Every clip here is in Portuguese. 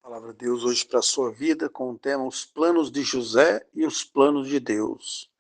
Palavra de Deus hoje para a sua vida com o tema Os planos de José e os planos de Deus.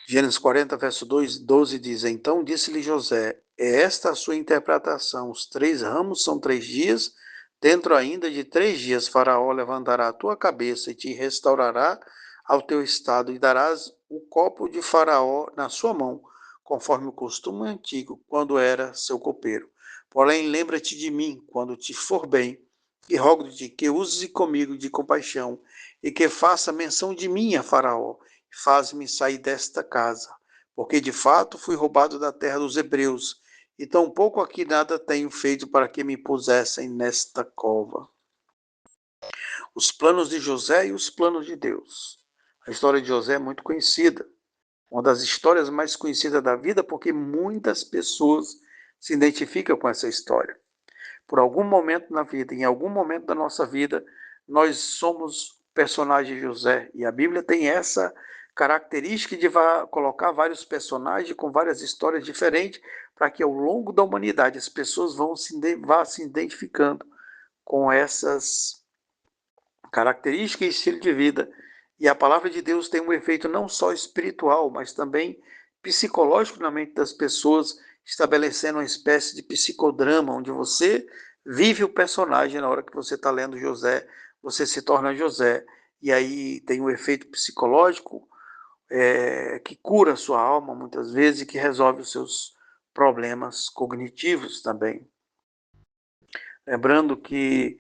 Gênesis 40, verso 12 diz: Então disse-lhe José: É esta a sua interpretação. Os 3 ramos são 3 dias. Dentro ainda de 3 dias, Faraó levantará a tua cabeça e te restaurará ao teu estado, e darás o copo de Faraó na sua mão, conforme o costume antigo, quando era seu copeiro. Porém, lembra-te de mim quando te for bem, e rogo-te que uses comigo de compaixão, e que faça menção de mim a Faraó. Faz-me sair desta casa, porque de fato fui roubado da terra dos hebreus, e tampouco aqui nada tenho feito para que me pusessem nesta cova. Os planos de José e os planos de Deus. A história de José é muito conhecida, uma das histórias mais conhecidas da vida, porque muitas pessoas se identificam com essa história. Por algum momento na vida, em algum momento da nossa vida, nós somos personagem de José. E a Bíblia tem essa característica de colocar vários personagens com várias histórias diferentes, para que ao longo da humanidade as pessoas vão se identificando com essas características e estilo de vida. E a palavra de Deus tem um efeito não só espiritual, mas também psicológico na mente das pessoas, estabelecendo uma espécie de psicodrama, onde você vive o personagem na hora que você está lendo José, você se torna José. E aí tem um efeito psicológico que cura a sua alma muitas vezes e que resolve os seus problemas cognitivos também. Lembrando que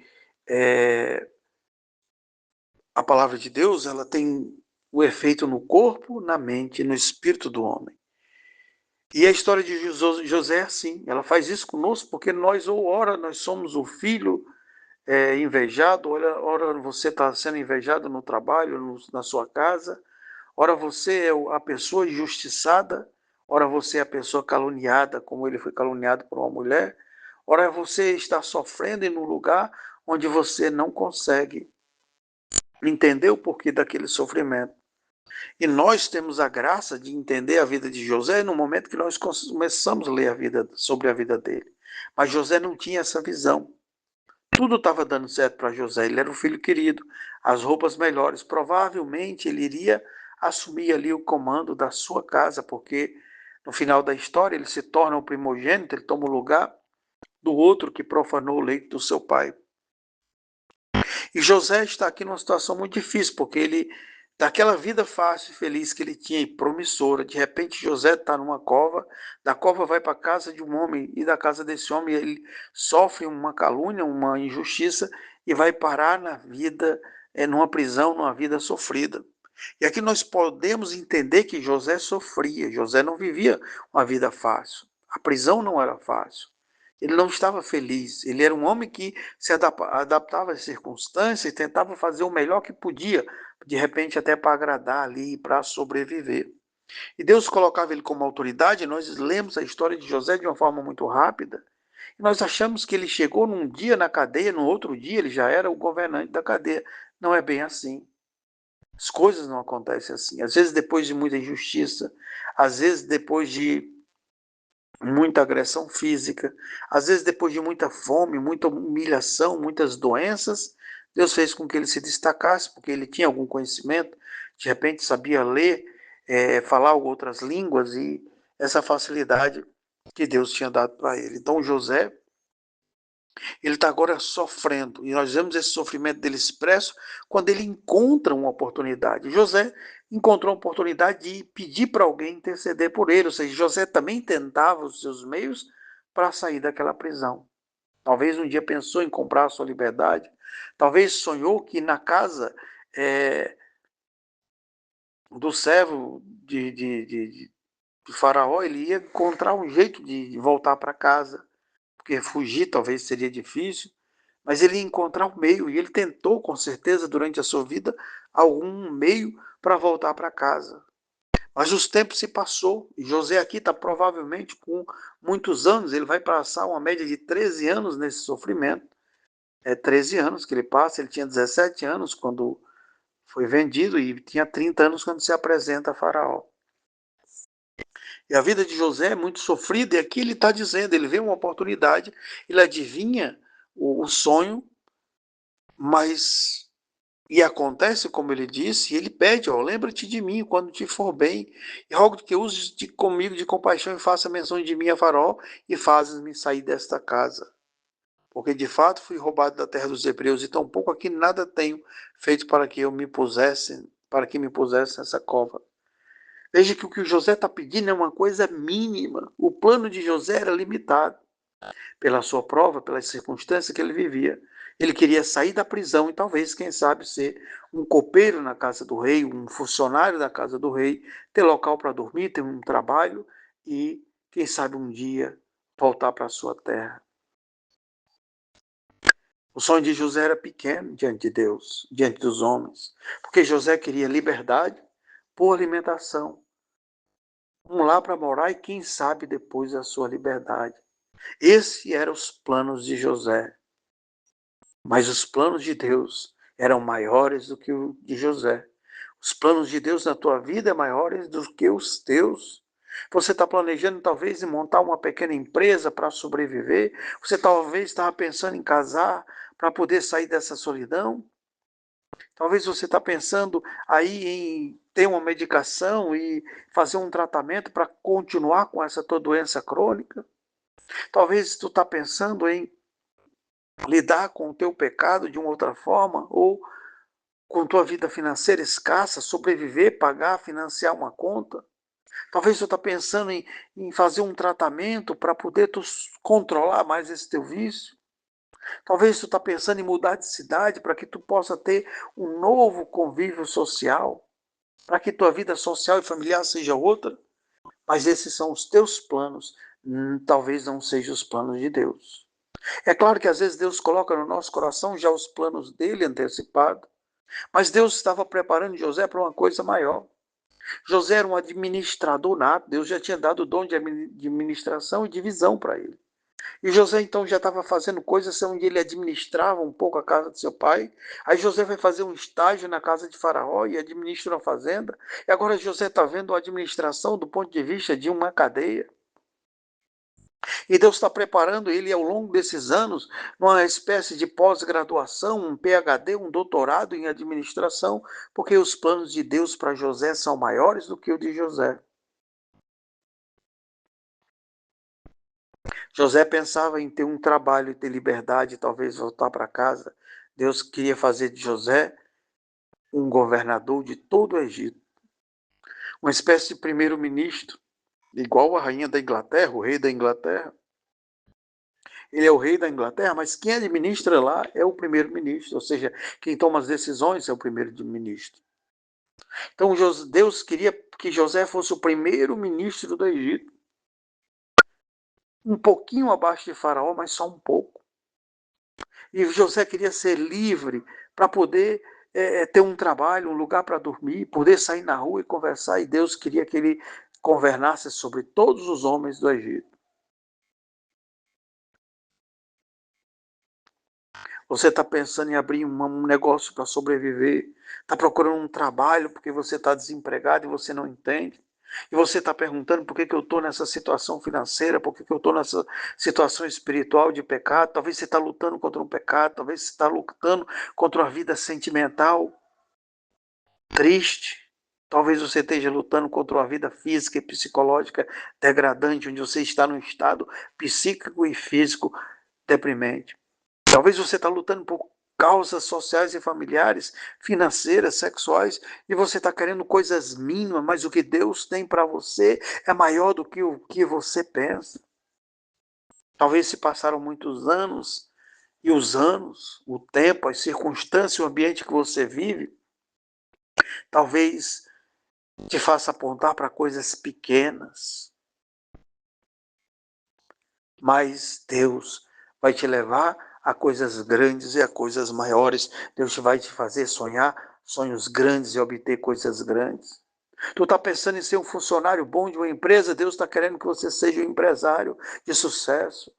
a palavra de Deus, ela tem o efeito no corpo, na mente e no espírito do homem. E a história de José é assim, ela faz isso conosco porque ora nós somos o filho invejado, ora você está sendo invejado no trabalho, na sua casa, ora você é a pessoa injustiçada, ora você é a pessoa caluniada, como ele foi caluniado por uma mulher, ora você está sofrendo em um lugar onde você não consegue entender o porquê daquele sofrimento. E nós temos a graça de entender a vida de José no momento que nós começamos a ler sobre a vida dele. Mas José não tinha essa visão. Tudo estava dando certo para José. Ele era o filho querido, as roupas melhores. Provavelmente ele iria assumir ali o comando da sua casa, porque no final da história ele se torna o primogênito, ele toma o lugar do outro que profanou o leito do seu pai. E José está aqui numa situação muito difícil, porque ele, daquela vida fácil e feliz que ele tinha e promissora, de repente José está numa cova, da cova vai para a casa de um homem, e da casa desse homem ele sofre uma calúnia, uma injustiça, e vai parar na vida, numa prisão, numa vida sofrida. E aqui nós podemos entender que José sofria, José não vivia uma vida fácil, a prisão não era fácil. Ele não estava feliz, ele era um homem que se adaptava às circunstâncias e tentava fazer o melhor que podia, de repente até para agradar ali, para sobreviver. E Deus colocava ele como autoridade, nós lemos a história de José de uma forma muito rápida, e nós achamos que ele chegou num dia na cadeia, no outro dia ele já era o governante da cadeia. Não é bem assim. As coisas não acontecem assim. Às vezes depois de muita injustiça, às vezes depois de muita agressão física, às vezes depois de muita fome, muita humilhação, muitas doenças, Deus fez com que ele se destacasse, porque ele tinha algum conhecimento, de repente sabia ler, falar outras línguas, e essa facilidade que Deus tinha dado para ele. Então José, ele está agora sofrendo, e nós vemos esse sofrimento dele expresso quando ele encontra uma oportunidade. José encontrou a oportunidade de pedir para alguém interceder por ele, ou seja, José também tentava os seus meios para sair daquela prisão. Talvez um dia pensou em comprar a sua liberdade, talvez sonhou que na casa do servo de Faraó ele ia encontrar um jeito de voltar para casa, porque fugir talvez seria difícil, mas ele ia encontrar um meio, e ele tentou com certeza durante a sua vida algum meio para voltar para casa. Mas os tempos se passou, e José aqui está provavelmente com muitos anos, ele vai passar uma média de 13 anos nesse sofrimento. É 13 anos que ele passa, ele tinha 17 anos quando foi vendido e tinha 30 anos quando se apresenta a Faraó. E a vida de José é muito sofrida, e aqui ele está dizendo, ele vê uma oportunidade, ele adivinha o sonho Mas, e acontece como ele disse, ele pede, ó, lembra-te de mim quando te for bem, e rogo que uses comigo de compaixão e faça menção de mim a Faraó, e fazes-me sair desta casa. Porque de fato fui roubado da terra dos hebreus, e tampouco aqui nada tenho feito para que me pusesse nessa cova. Veja que o José está pedindo é uma coisa mínima. O plano de José era limitado pela sua prova, pelas circunstâncias que ele vivia. Ele queria sair da prisão e talvez, quem sabe, ser um copeiro na casa do rei, um funcionário da casa do rei, ter local para dormir, ter um trabalho e, quem sabe, um dia voltar para a sua terra. O sonho de José era pequeno diante de Deus, diante dos homens, porque José queria liberdade, boa alimentação, um lar para morar e, quem sabe, depois a sua liberdade. Esses eram os planos de José. Mas os planos de Deus eram maiores do que o de José. Os planos de Deus na tua vida são maiores do que os teus. Você está planejando talvez em montar uma pequena empresa para sobreviver. Você talvez estava pensando em casar para poder sair dessa solidão. Talvez você está pensando aí em ter uma medicação e fazer um tratamento para continuar com essa tua doença crônica. Talvez tu está pensando em lidar com o teu pecado de uma outra forma, ou com tua vida financeira escassa, sobreviver, pagar, financiar uma conta. Talvez tu está pensando em fazer um tratamento para poder tu controlar mais esse teu vício. Talvez tu está pensando em mudar de cidade para que tu possa ter um novo convívio social, para que tua vida social e familiar seja outra. Mas esses são os teus planos, talvez não sejam os planos de Deus. É claro que às vezes Deus coloca no nosso coração já os planos dele antecipados, mas Deus estava preparando José para uma coisa maior. José era um administrador nato, Deus já tinha dado o dom de administração e de visão para ele. E José então já estava fazendo coisas onde ele administrava um pouco a casa de seu pai. Aí José vai fazer um estágio na casa de Faraó e administra uma fazenda. E agora José está vendo a administração do ponto de vista de uma cadeia. E Deus está preparando ele ao longo desses anos, numa espécie de pós-graduação, um PhD, um doutorado em administração, porque os planos de Deus para José são maiores do que o de José. José pensava em ter um trabalho e ter liberdade, talvez voltar para casa. Deus queria fazer de José um governador de todo o Egito, uma espécie de primeiro-ministro, igual a rainha da Inglaterra, o rei da Inglaterra. Ele é o rei da Inglaterra, mas quem administra lá é o primeiro-ministro, ou seja, quem toma as decisões é o primeiro-ministro. Então Deus queria que José fosse o primeiro-ministro do Egito, um pouquinho abaixo de Faraó, mas só um pouco. E José queria ser livre para poder ter um trabalho, um lugar para dormir, poder sair na rua e conversar, e Deus queria que ele governasse sobre todos os homens do Egito. Você está pensando em abrir um negócio para sobreviver, está procurando um trabalho porque você está desempregado e você não entende. E você está perguntando por que eu estou nessa situação financeira, por que eu estou nessa situação espiritual de pecado. Talvez você está lutando contra um pecado, talvez você está lutando contra uma vida sentimental triste. Talvez você esteja lutando contra uma vida física e psicológica degradante, onde você está num estado psíquico e físico deprimente. Talvez você está lutando por causas sociais e familiares, financeiras, sexuais, e você está querendo coisas mínimas, mas o que Deus tem para você é maior do que o que você pensa. Talvez se passaram muitos anos, e os anos, o tempo, as circunstâncias, o ambiente que você vive, talvez te faça apontar para coisas pequenas. Mas Deus vai te levar a coisas grandes e a coisas maiores. Deus vai te fazer sonhar sonhos grandes e obter coisas grandes. Tu está pensando em ser um funcionário bom de uma empresa, Deus está querendo que você seja um empresário de sucesso.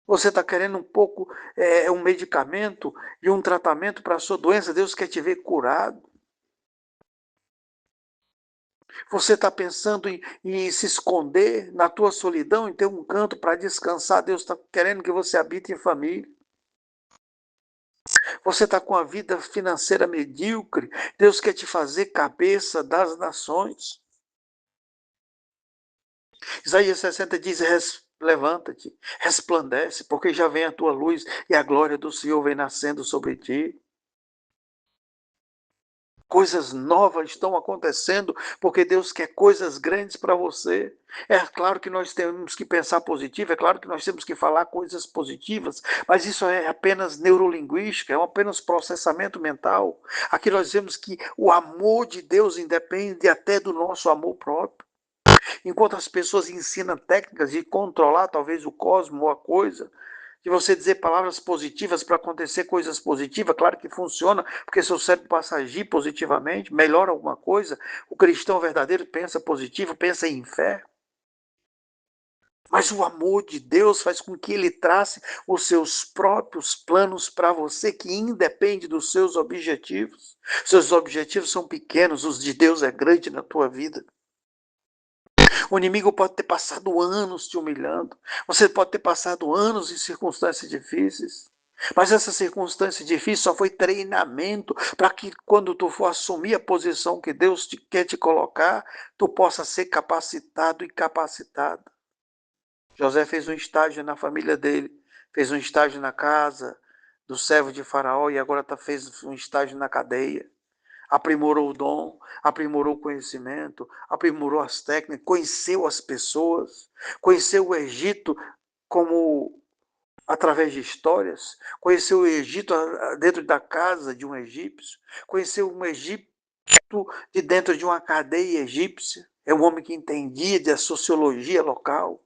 Você está querendo um pouco, um medicamento e um tratamento para a sua doença, Deus quer te ver curado. Você está pensando em se esconder na tua solidão, em ter um canto para descansar. Deus está querendo que você habite em família. Você está com a vida financeira medíocre. Deus quer te fazer cabeça das nações. Isaías 60 diz, levanta-te, resplandece, porque já vem a tua luz e a glória do Senhor vem nascendo sobre ti. Coisas novas estão acontecendo, porque Deus quer coisas grandes para você. É claro que nós temos que pensar positivo, é claro que nós temos que falar coisas positivas, mas isso é apenas neurolinguística, é apenas processamento mental. Aqui nós vemos que o amor de Deus independe até do nosso amor próprio. Enquanto as pessoas ensinam técnicas de controlar talvez o cosmos ou a coisa, de você dizer palavras positivas para acontecer coisas positivas, claro que funciona, porque seu cérebro passa a agir positivamente, melhora alguma coisa. O cristão verdadeiro pensa positivo, pensa em fé. Mas o amor de Deus faz com que ele trace os seus próprios planos para você, que independe dos seus objetivos. Seus objetivos são pequenos, os de Deus é grande na tua vida. O inimigo pode ter passado anos te humilhando. Você pode ter passado anos em circunstâncias difíceis. Mas essa circunstância difícil só foi treinamento para que quando tu for assumir a posição que Deus quer te colocar, tu possa ser capacitado e capacitada. José fez um estágio na família dele, fez um estágio na casa do servo de Faraó e agora fez um estágio na cadeia. Aprimorou o dom, aprimorou o conhecimento, aprimorou as técnicas, conheceu as pessoas, conheceu o Egito como através de histórias, conheceu o Egito dentro da casa de um egípcio, conheceu um Egito de dentro de uma cadeia egípcia. É um homem que entendia da sociologia local,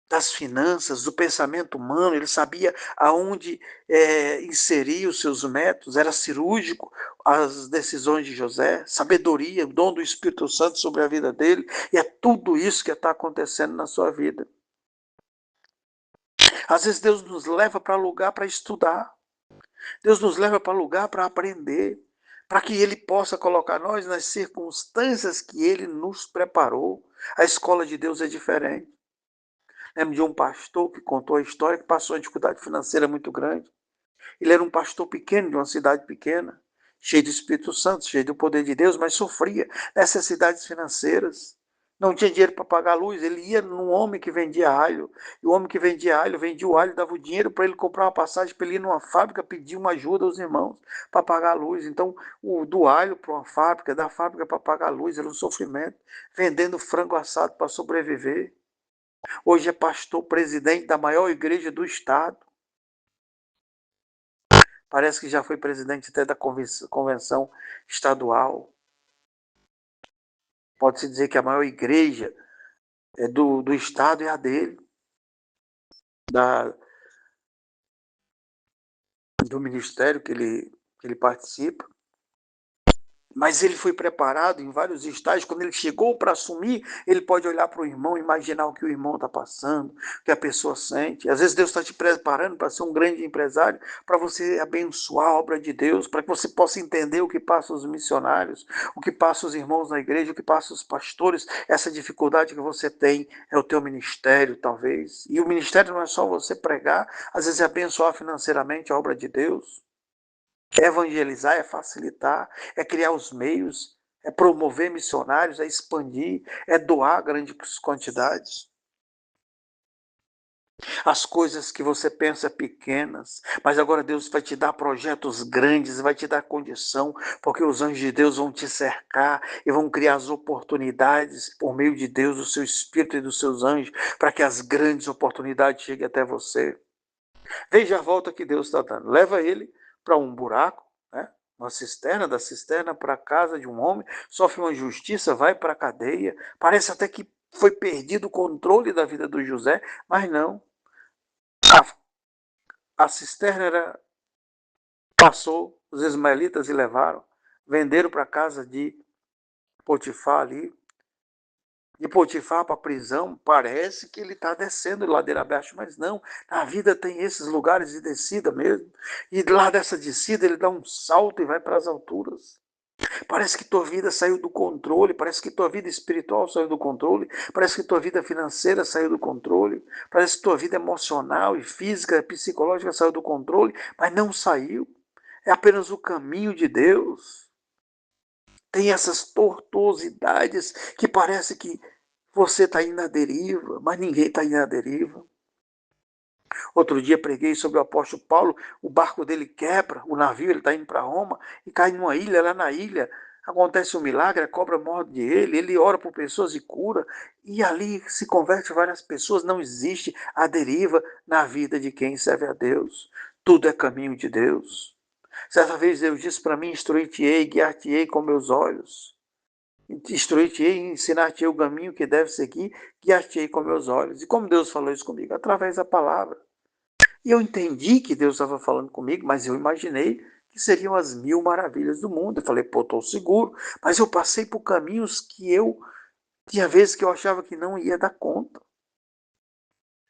das finanças, do pensamento humano, ele sabia aonde inserir os seus métodos, era cirúrgico as decisões de José, sabedoria, o dom do Espírito Santo sobre a vida dele, e é tudo isso que está acontecendo na sua vida. Às vezes Deus nos leva para lugar para estudar, Deus nos leva para lugar para aprender, para que Ele possa colocar nós nas circunstâncias que Ele nos preparou. A escola de Deus é diferente. Lembro de um pastor que contou a história que passou uma dificuldade financeira muito grande. Ele era um pastor pequeno, de uma cidade pequena, cheio do Espírito Santo, cheio do poder de Deus, mas sofria necessidades financeiras. Não tinha dinheiro para pagar a luz. Ele ia num homem que vendia alho. E o homem que vendia alho, vendia o alho, dava o dinheiro para ele comprar uma passagem para ele ir numa fábrica pedir uma ajuda aos irmãos para pagar a luz. Então, do alho para uma fábrica, da fábrica para pagar a luz, era um sofrimento. Vendendo frango assado para sobreviver. Hoje é pastor presidente da maior igreja do estado. Parece que já foi presidente até da convenção estadual. Pode-se dizer que a maior igreja do estado é a dele. Do ministério que ele participa. Mas ele foi preparado em vários estágios. Quando ele chegou para assumir, ele pode olhar para o irmão, imaginar o que o irmão está passando, o que a pessoa sente. Às vezes Deus está te preparando para ser um grande empresário, para você abençoar a obra de Deus, para que você possa entender o que passa os missionários, o que passa os irmãos na igreja, o que passa os pastores. Essa dificuldade que você tem é o teu ministério, talvez. E o ministério não é só você pregar, às vezes é abençoar financeiramente a obra de Deus. É evangelizar, é facilitar, é criar os meios, é promover missionários, é expandir, é doar grandes quantidades. As coisas que você pensa pequenas, mas agora Deus vai te dar projetos grandes, vai te dar condição, porque os anjos de Deus vão te cercar e vão criar as oportunidades por meio de Deus, do seu Espírito e dos seus anjos, para que as grandes oportunidades cheguem até você. Veja a volta que Deus está dando. Leva ele para um buraco, né? Uma cisterna, da cisterna para a casa de um homem, sofre uma injustiça, vai para a cadeia. Parece até que foi perdido o controle da vida do José, mas não. A cisterna passou, os ismaelitas e levaram, venderam para a casa de Potifar ali. De Potifar para a prisão, parece que ele está descendo ladeira abaixo, mas não, a vida tem esses lugares de descida mesmo, e lá dessa descida ele dá um salto e vai para as alturas. Parece que tua vida saiu do controle, parece que tua vida espiritual saiu do controle, parece que tua vida financeira saiu do controle, parece que tua vida emocional e física, psicológica saiu do controle, mas não saiu. É apenas o caminho de Deus. Tem essas tortuosidades que parece que você está indo à deriva, mas ninguém está indo à deriva. Outro dia preguei sobre o apóstolo Paulo, o barco dele quebra, o navio, ele está indo para Roma, e cai numa ilha, lá na ilha acontece um milagre, a cobra morde ele ora por pessoas e cura, e ali se converte várias pessoas, não existe a deriva na vida de quem serve a Deus. Tudo é caminho de Deus. Certa vez Deus disse para mim, instruir-te-ei, guiar-te-ei com meus olhos. Instruir-te-ei, ensinar-te-ei o caminho que deve seguir, guiar-te-ei com meus olhos. E como Deus falou isso comigo? Através da palavra. E eu entendi que Deus estava falando comigo, mas eu imaginei que seriam as 1000 maravilhas do mundo. Eu falei, pô, estou seguro. Mas eu passei por caminhos que tinha vezes que eu achava que não ia dar conta.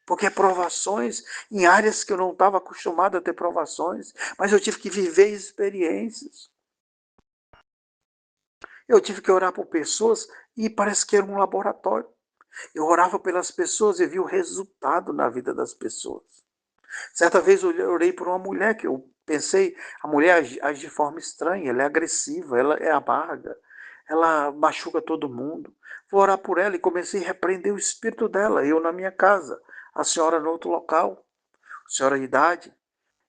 Porque provações em áreas que eu não estava acostumado a ter provações, mas eu tive que viver experiências. Eu tive que orar por pessoas e parece que era um laboratório. Eu orava pelas pessoas e vi o resultado na vida das pessoas. Certa vez eu orei por uma mulher que eu pensei, a mulher age de forma estranha, ela é agressiva, ela é amarga, ela machuca todo mundo. Vou orar por ela e comecei a repreender o espírito dela, eu na minha casa, a senhora no outro local, a senhora de idade.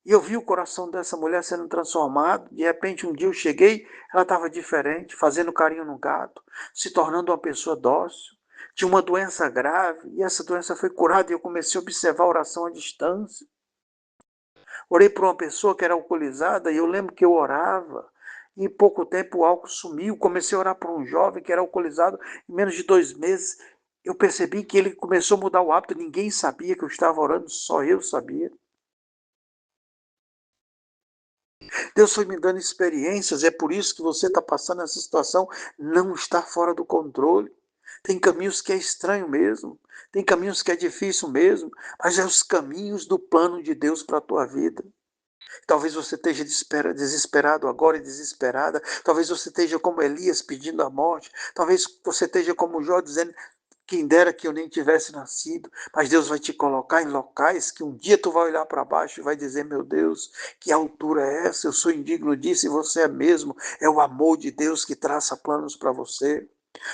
E eu vi o coração dessa mulher sendo transformado. De repente, um dia eu cheguei, ela estava diferente, fazendo carinho no gato, se tornando uma pessoa dócil. Tinha uma doença grave e essa doença foi curada e eu comecei a observar a oração à distância. Orei por uma pessoa que era alcoolizada e eu lembro que eu orava. E em pouco tempo o álcool sumiu. Comecei a orar por um jovem que era alcoolizado. Em menos de 2 meses eu percebi que ele começou a mudar o hábito. Ninguém sabia que eu estava orando, só eu sabia. Deus foi me dando experiências, é por isso que você está passando essa situação, não está fora do controle. Tem caminhos que é estranho mesmo, tem caminhos que é difícil mesmo, mas é os caminhos do plano de Deus para a tua vida. Talvez você esteja desesperado agora e desesperada, talvez você esteja como Elias pedindo a morte, talvez você esteja como Jó dizendo, quem dera que eu nem tivesse nascido, mas Deus vai te colocar em locais que um dia tu vai olhar para baixo e vai dizer, meu Deus, que altura é essa? Eu sou indigno disso e você é mesmo. É o amor de Deus que traça planos para você.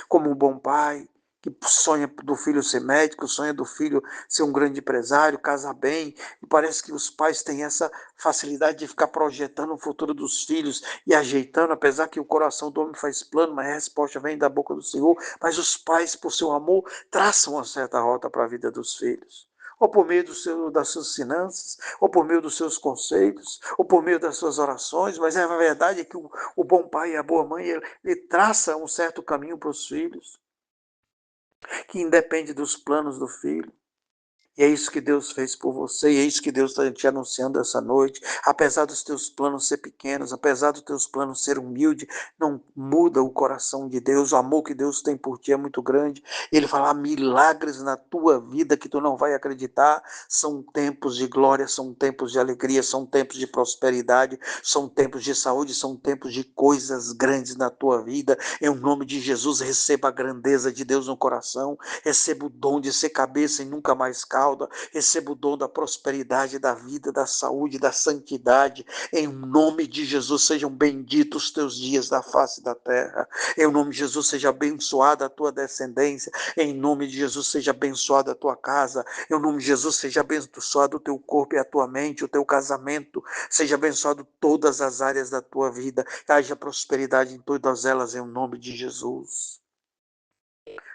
Como um bom pai, que sonha do filho ser médico, sonha do filho ser um grande empresário, casar bem. E parece que os pais têm essa facilidade de ficar projetando o futuro dos filhos e ajeitando, apesar que o coração do homem faz plano, mas a resposta vem da boca do Senhor. Mas os pais, por seu amor, traçam uma certa rota para a vida dos filhos. Ou por meio das suas finanças, ou por meio dos seus conceitos, ou por meio das suas orações, mas a verdade é que o bom pai e a boa mãe, ele traça um certo caminho para os filhos, que independe dos planos do filho. E é isso que Deus fez por você, e é isso que Deus está te anunciando essa noite. Apesar dos teus planos ser pequenos, apesar dos teus planos ser humildes, não muda o coração de Deus. O amor que Deus tem por ti é muito grande. Ele fala milagres na tua vida que tu não vai acreditar. São tempos de glória, são tempos de alegria, são tempos de prosperidade, são tempos de saúde, são tempos de coisas grandes na tua vida. Em nome de Jesus, receba a grandeza de Deus no coração. Receba o dom de ser cabeça e nunca mais cauda. Receba o dom da prosperidade, da vida, da saúde, da santidade. Em nome de Jesus, sejam benditos os teus dias da face da terra. Em nome de Jesus, seja abençoada a tua descendência. Em nome de Jesus, seja abençoada a tua casa. Em nome de Jesus, seja abençoado o teu corpo e a tua mente, o teu casamento. Seja abençoado todas as áreas da tua vida. Haja prosperidade em todas elas, em nome de Jesus.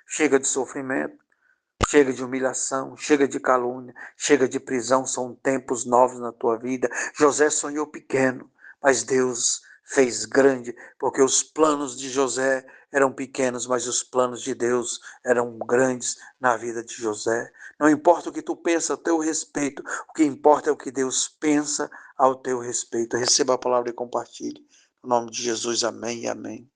Chega de sofrimento, chega de humilhação, chega de calúnia, chega de prisão, são tempos novos na tua vida. José sonhou pequeno, mas Deus fez grande, porque os planos de José eram pequenos, mas os planos de Deus eram grandes na vida de José. Não importa o que tu pensa a teu respeito, o que importa é o que Deus pensa ao teu respeito. Receba a palavra e compartilhe. Em nome de Jesus, amém e amém.